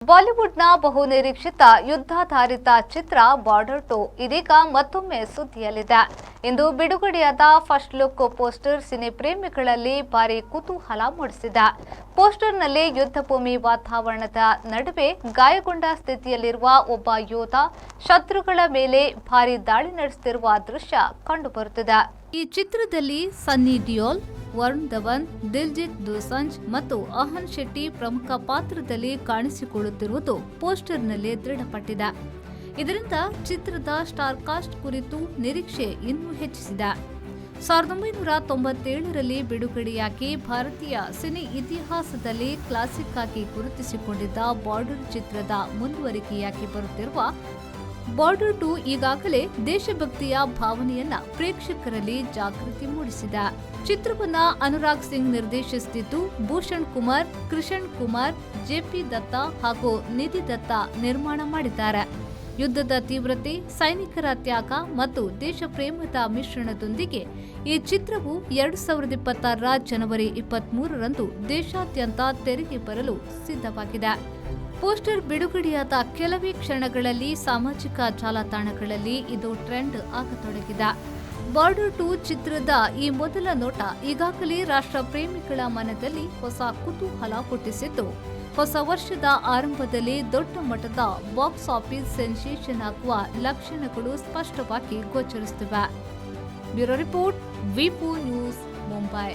ಬಾಲಿವುಡ್ನ ಬಹುನಿರೀಕ್ಷಿತ ಯುದ್ಧಾಧಾರಿತ ಚಿತ್ರ ಬಾರ್ಡರ್ 2 ಇದೀಗ ಮತ್ತೊಮ್ಮೆ ಸುದ್ದಿಯಲ್ಲಿದೆ. ಇಂದು ಬಿಡುಗಡೆಯಾದ ಫಸ್ಟ್ ಲುಕ್ ಪೋಸ್ಟರ್ ಸಿನಿ ಪ್ರೇಮಿಗಳಲ್ಲಿ ಭಾರಿ ಕುತೂಹಲ ಮೂಡಿಸಿದೆ. ಪೋಸ್ಟರ್ನಲ್ಲಿ ಯುದ್ಧಭೂಮಿ ವಾತಾವರಣದ ನಡುವೆ ಗಾಯಗೊಂಡ ಸ್ಥಿತಿಯಲ್ಲಿರುವ ಒಬ್ಬ ಯೋಧ ಶತ್ರುಗಳ ಮೇಲೆ ಭಾರಿ ದಾಳಿ ನಡೆಸುತ್ತಿರುವ ದೃಶ್ಯ ಕಂಡುಬರುತ್ತಿದೆ. ಈ ಚಿತ್ರದಲ್ಲಿ ಸನ್ನಿ ಡಿಯೋಲ್, ವರುಣ್ ಧವನ್, ದಿಲ್ಜಿತ್ ದೋಸಂಜ್ ಮತ್ತು ಅಹನ್ ಶೆಟ್ಟಿ ಪ್ರಮುಖ ಪಾತ್ರದಲ್ಲಿ ಕಾಣಿಸಿಕೊಳ್ಳುತ್ತಿರುವುದು ಪೋಸ್ಟರ್ನಲ್ಲಿ ದೃಢಪಟ್ಟಿದೆ. ಇದರಿಂದ ಚಿತ್ರದ ಸ್ಟಾರ್ ಕಾಸ್ಟ್ ಕುರಿತು ನಿರೀಕ್ಷೆ ಇನ್ನೂ ಹೆಚ್ಚಿಸಿದೆ. 1997ರಲ್ಲಿ ಬಿಡುಗಡೆಯಾಗಿ ಭಾರತೀಯ ಸಿನಿ ಇತಿಹಾಸದಲ್ಲಿ ಕ್ಲಾಸಿಕ್ ಆಗಿ ಗುರುತಿಸಿಕೊಂಡಿದ್ದ ಬಾರ್ಡರ್ ಚಿತ್ರದ ಮುಂದುವರಿಕೆಯಾಗಿ ಬರುತ್ತಿರುವ ಬಾರ್ಡರ್ 2 ಈಗಾಗಲೇ ದೇಶಭಕ್ತಿಯ ಭಾವನೆಯನ್ನ ಪ್ರೇಕ್ಷಕರಲ್ಲಿ ಜಾಗೃತಿ ಮೂಡಿಸಿದೆ. ಚಿತ್ರವನ್ನ ಅನುರಾಗ್ ಸಿಂಗ್ ನಿರ್ದೇಶಿಸುತ್ತಿದ್ದು, ಭೂಷಣ್ ಕುಮಾರ್, ಕೃಷಣ್ ಕುಮಾರ್, ಜೆಪಿ ದತ್ತಾ ಹಾಗೂ ನಿಧಿ ದತ್ತಾ ನಿರ್ಮಾಣ ಮಾಡಿದ್ದಾರೆ. ಯುದ್ಧದ ತೀವ್ರತೆ, ಸೈನಿಕರ ತ್ಯಾಗ ಮತ್ತು ದೇಶಪ್ರೇಮದ ಮಿಶ್ರಣದೊಂದಿಗೆ ಈ ಚಿತ್ರವು 2026ರ ಜನವರಿ 23ರಂದು ದೇಶಾದ್ಯಂತ ತೆರೆಗೆ ಬರಲು ಸಿದ್ಧವಾಗಿದೆ. ಪೋಸ್ಟರ್ ಬಿಡುಗಡೆಯಾದ ಕೆಲವೇ ಕ್ಷಣಗಳಲ್ಲಿ ಸಾಮಾಜಿಕ ಜಾಲತಾಣಗಳಲ್ಲಿ ಇದು ಟ್ರೆಂಡ್ ಆಗತೊಡಗಿದೆ. ಬಾರ್ಡರ್ 2 ಚಿತ್ರದ ಈ ಮೊದಲ ನೋಟ ಈಗಾಗಲೇ ರಾಷ್ಟ್ರ ಪ್ರೇಮಿಗಳ ಮನದಲ್ಲಿ ಹೊಸ ಕುತೂಹಲ ಹುಟ್ಟಿಸಿದ್ದು, ಹೊಸ ವರ್ಷದ ಆರಂಭದಲ್ಲಿ ದೊಡ್ಡ ಮಟ್ಟದ ಬಾಕ್ಸ್ ಆಫೀಸ್ ಸೆನ್ಸೇಷನ್ ಆಗುವ ಲಕ್ಷಣಗಳು ಸ್ಪಷ್ಟವಾಗಿ ಗೋಚರಿಸುತ್ತಿವೆ. ಬ್ಯೂರೋ ರಿಪೋರ್ಟ್, ವಿ4 ನ್ಯೂಸ್, ಮುಂಬೈ.